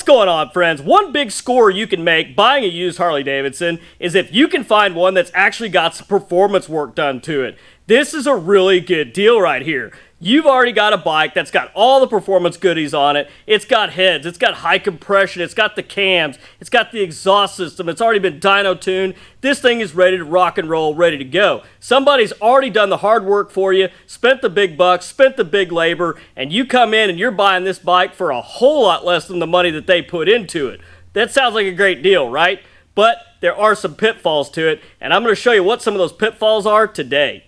going on, friends? One big score you can make buying a used Harley-Davidson is if you can find one that's actually got some performance work done to it. This is a really good deal right here. You've already got a bike that's got all the performance goodies on it. It's got heads, it's got high compression, it's got the cams, it's got the exhaust system, it's already been dyno tuned. This thing is ready to rock and roll, ready to go. Somebody's already done the hard work for you, spent the big bucks, spent the big labor, and you come in and you're buying this bike for a whole lot less than the money that they put into it. That sounds like a great deal, right? But there are some pitfalls to it, and I'm going to show you what some of those pitfalls are today.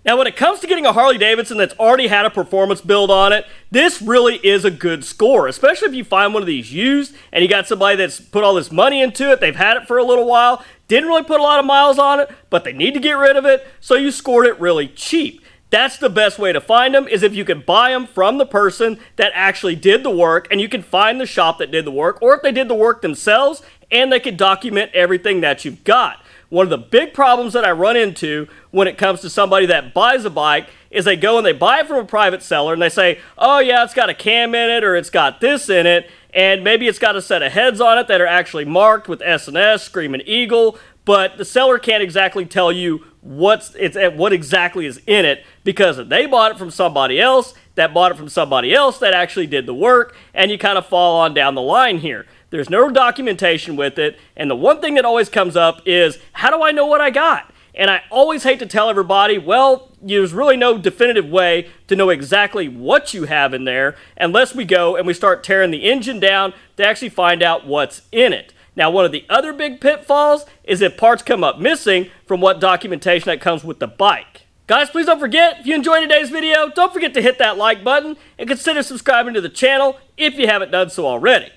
Now, when it comes to getting a Harley-Davidson that's already had a performance build on it, this really is a good score, especially if you find one of these used and you got somebody that's put all this money into it, they've had it for a little while, didn't really put a lot of miles on it, but they need to get rid of it, so you scored it really cheap. That's the best way to find them, is if you can buy them from the person that actually did the work, and you can find the shop that did the work, or if they did the work themselves, and they can document everything that you've got. One of the big problems that I run into when it comes to somebody that buys a bike is they go and they buy it from a private seller and they say, oh yeah, it's got a cam in it or it's got this in it, and maybe it's got a set of heads on it that are actually marked with S&S, Screamin' Eagle, but the seller can't exactly tell you what exactly is in it because they bought it from somebody else that bought it from somebody else that actually did the work, and you kind of fall on down the line here. There's no documentation with it, and the one thing that always comes up is, how do I know what I got? And I always hate to tell everybody, well, there's really no definitive way to know exactly what you have in there unless we go and we start tearing the engine down to actually find out what's in it. Now, one of the other big pitfalls is if parts come up missing from what documentation that comes with the bike. Guys, please don't forget, if you enjoyed today's video, don't forget to hit that like button and consider subscribing to the channel if you haven't done so already.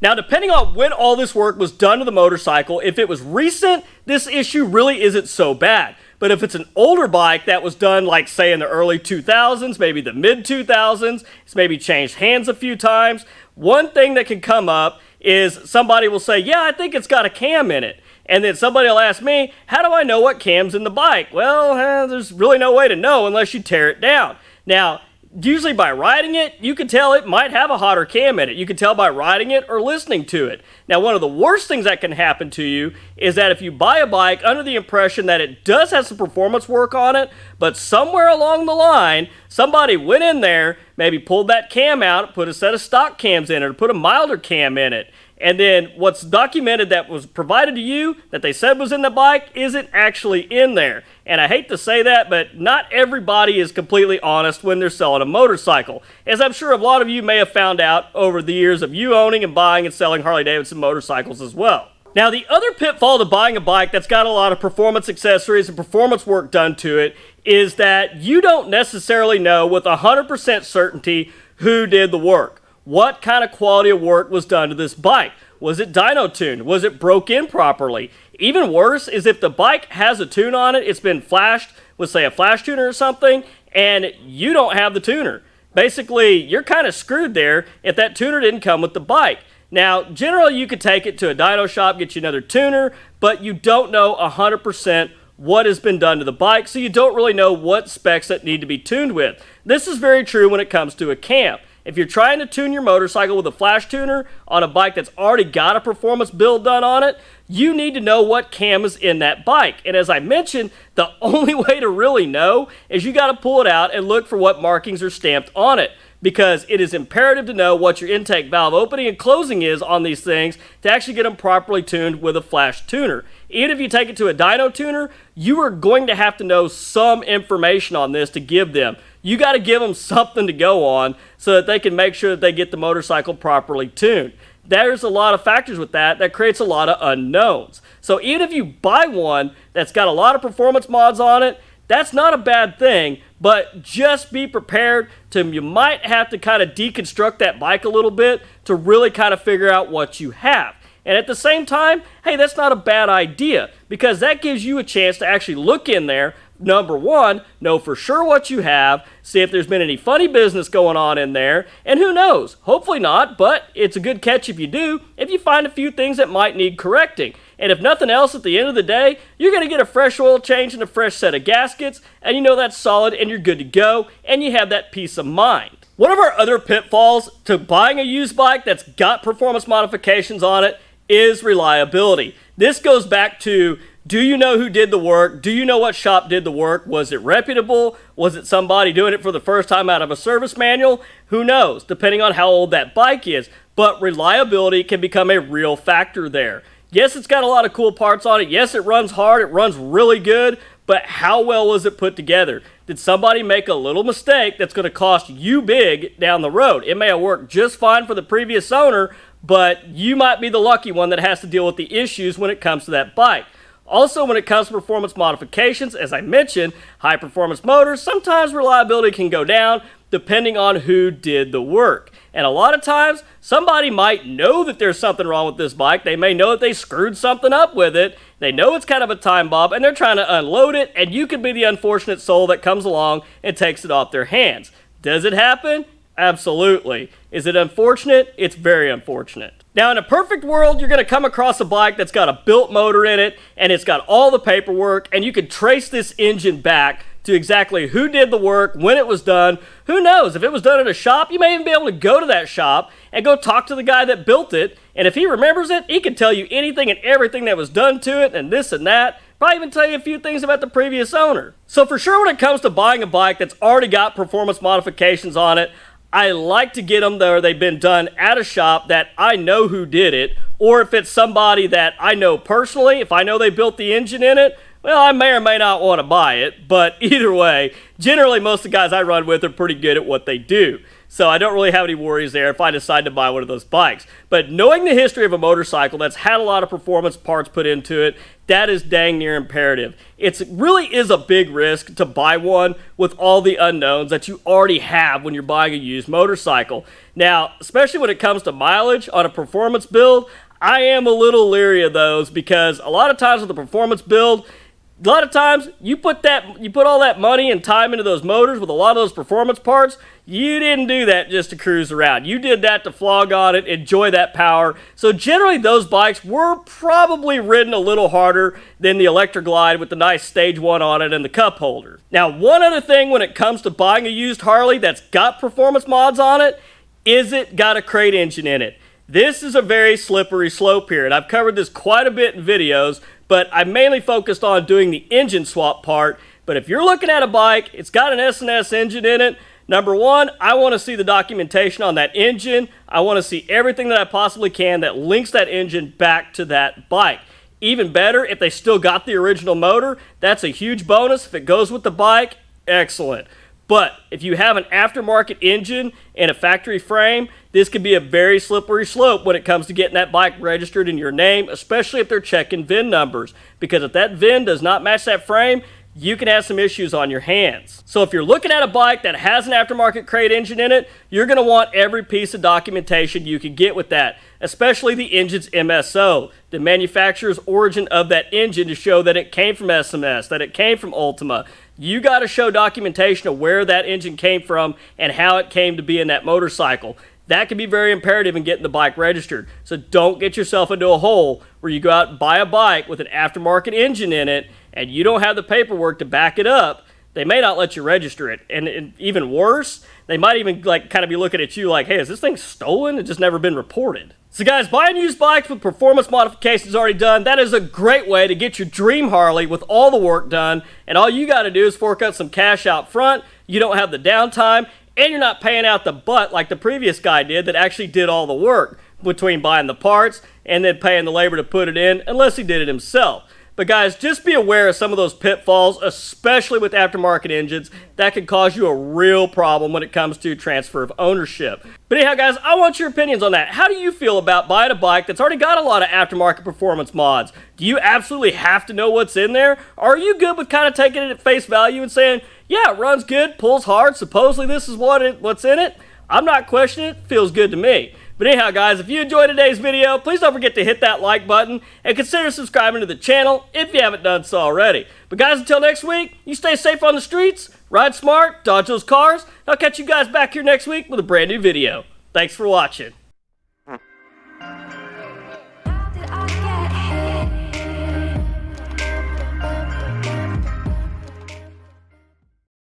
Now, depending on when all this work was done to the motorcycle, if it was recent, this issue really isn't so bad. But if it's an older bike that was done, like, say, in the early 2000s, maybe the mid-2000s, it's maybe changed hands a few times, one thing that can come up is somebody will say, yeah, I think it's got a cam in it. And then somebody will ask me, how do I know what cam's in the bike? Well, there's really no way to know unless you tear it down. Now, usually by riding it, you can tell it might have a hotter cam in it. You can tell by riding it or listening to it. Now, one of the worst things that can happen to you is that if you buy a bike under the impression that it does have some performance work on it, but somewhere along the line, somebody went in there, maybe pulled that cam out, put a set of stock cams in it, or put a milder cam in it, and then what's documented that was provided to you that they said was in the bike isn't actually in there. And I hate to say that, but not everybody is completely honest when they're selling a motorcycle, as I'm sure a lot of you may have found out over the years of you owning and buying and selling Harley-Davidson motorcycles as well. Now, the other pitfall to buying a bike that's got a lot of performance accessories and performance work done to it is that you don't necessarily know with 100% certainty who did the work. What kind of quality of work was done to this bike? Was it dyno tuned? Was it broke in properly? Even worse is if the bike has a tune on it, it's been flashed with, say, a flash tuner or something, and you don't have the tuner. Basically, you're kind of screwed there if that tuner didn't come with the bike. Now, generally, you could take it to a dyno shop, get you another tuner, but you don't know 100% what has been done to the bike, so you don't really know what specs that need to be tuned with. This is very true when it comes to a cam. If you're trying to tune your motorcycle with a flash tuner on a bike that's already got a performance build done on it, you need to know what cam is in that bike. And as I mentioned, the only way to really know is you got to pull it out and look for what markings are stamped on it, because it is imperative to know what your intake valve opening and closing is on these things to actually get them properly tuned with a flash tuner. Even if you take it to a dyno tuner, you are going to have to know some information on this to give them. You got to give them something to go on so that they can make sure that they get the motorcycle properly tuned. There's a lot of factors with that creates a lot of unknowns. So even if you buy one that's got a lot of performance mods on it, that's not a bad thing, but just be prepared you might have to kind of deconstruct that bike a little bit to really kind of figure out what you have. And at the same time, hey, that's not a bad idea, because that gives you a chance to actually look in there. Number one, know for sure what you have, see if there's been any funny business going on in there, and who knows, hopefully not, but it's a good catch if you do, if you find a few things that might need correcting. And if nothing else, at the end of the day, you're going to get a fresh oil change and a fresh set of gaskets, and you know that's solid and you're good to go, and you have that peace of mind. One of our other pitfalls to buying a used bike that's got performance modifications on it is reliability. This goes back to, do you know who did the work? Do you know what shop did the work? Was it reputable? Was it somebody doing it for the first time out of a service manual? Who knows, depending on how old that bike is. But reliability can become a real factor there. Yes, it's got a lot of cool parts on it. Yes, it runs hard. It runs really good. But how well was it put together? Did somebody make a little mistake that's going to cost you big down the road? It may have worked just fine for the previous owner, but you might be the lucky one that has to deal with the issues when it comes to that bike. Also, when it comes to performance modifications, as I mentioned, high performance motors, sometimes reliability can go down depending on who did the work. And a lot of times, somebody might know that there's something wrong with this bike. They may know that they screwed something up with it. They know it's kind of a time bomb, and they're trying to unload it, and you could be the unfortunate soul that comes along and takes it off their hands. Does it happen? Absolutely. Is it unfortunate? It's very unfortunate. Now, in a perfect world, you're going to come across a bike that's got a built motor in it, and it's got all the paperwork, and you can trace this engine back to exactly who did the work, when it was done. Who knows? If it was done at a shop, you may even be able to go to that shop and go talk to the guy that built it, and if he remembers it, he can tell you anything and everything that was done to it, and this and that. Probably even tell you a few things about the previous owner. So for sure, when it comes to buying a bike that's already got performance modifications on it, I like to get them there. They've been done at a shop that I know who did it, or if it's somebody that I know personally, if I know they built the engine in it, well, I may or may not want to buy it, but either way, generally most of the guys I run with are pretty good at what they do. So I don't really have any worries there if I decide to buy one of those bikes. But knowing the history of a motorcycle that's had a lot of performance parts put into it, that is dang near imperative. It really is a big risk to buy one with all the unknowns that you already have when you're buying a used motorcycle. Now, especially when it comes to mileage on a performance build, I am a little leery of those because a lot of times with a performance build, a lot of times you put all that money and time into those motors with a lot of those performance parts. You didn't do that just to cruise around. You did that to flog on it, enjoy that power. So generally those bikes were probably ridden a little harder than the Electra Glide with the nice stage 1 on it and the cup holder. Now, one other thing when it comes to buying a used Harley that's got performance mods on it, is it got a crate engine in it? This is a very slippery slope here, and I've covered this quite a bit in videos, but I mainly focused on doing the engine swap part. But if you're looking at a bike, it's got an S&S engine in it. Number one, I want to see the documentation on that engine. I want to see everything that I possibly can that links that engine back to that bike. Even better, if they still got the original motor, that's a huge bonus. If it goes with the bike, excellent. But if you have an aftermarket engine and a factory frame, this could be a very slippery slope when it comes to getting that bike registered in your name, especially if they're checking VIN numbers. Because if that VIN does not match that frame, you can have some issues on your hands. So if you're looking at a bike that has an aftermarket crate engine in it, you're going to want every piece of documentation you can get with that, especially the engine's MSO, the manufacturer's origin of that engine, to show that it came from SMS, that it came from Ultima. You got to show documentation of where that engine came from and how it came to be in that motorcycle. That can be very imperative in getting the bike registered. So don't get yourself into a hole where you go out and buy a bike with an aftermarket engine in it and you don't have the paperwork to back it up. They may not let you register it. And even worse, they might even kind of be looking at you like, hey, is this thing stolen? It's just never been reported. So guys, buying used bikes with performance modifications already done, that is a great way to get your dream Harley with all the work done. And all you got to do is fork out some cash out front. You don't have the downtime, and you're not paying out the butt like the previous guy did that actually did all the work between buying the parts and then paying the labor to put it in, unless he did it himself. But guys, just be aware of some of those pitfalls, especially with aftermarket engines. That could cause you a real problem when it comes to transfer of ownership. But anyhow, guys, I want your opinions on that. How do you feel about buying a bike that's already got a lot of aftermarket performance mods? Do you absolutely have to know what's in there? Or are you good with kind of taking it at face value and saying, yeah, it runs good, pulls hard, supposedly this is what's in it? I'm not questioning it, feels good to me. But anyhow, guys, if you enjoyed today's video, please don't forget to hit that like button and consider subscribing to the channel if you haven't done so already. But guys, until next week, you stay safe on the streets, ride smart, dodge those cars. I'll catch you guys back here next week with a brand new video. Thanks for watching.